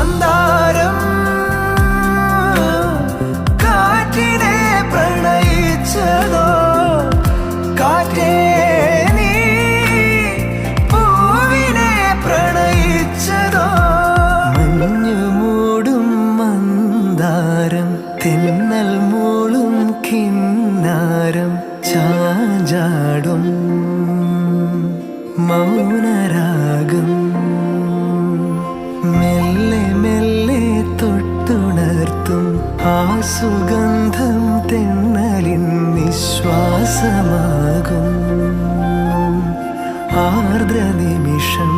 മന്ദാരം കാറ്റിനെ പ്രണയിച്ചതോ കാറ്റേ നീ പൂവിനെ പ്രണയിച്ചതോ മഞ്ഞു മൂടും മന്ദാരം തെന്നൽ മൂളും കിന്നാരം ചാഞ്ചാടും മൗനരാഗം മെല്ലെ മെല്ലെ തൊട്ടുണർത്തും ആ സുഗന്ധം തെന്നലിൻ നിശ്വാസമാകും ആർദ്ര നിമിഷം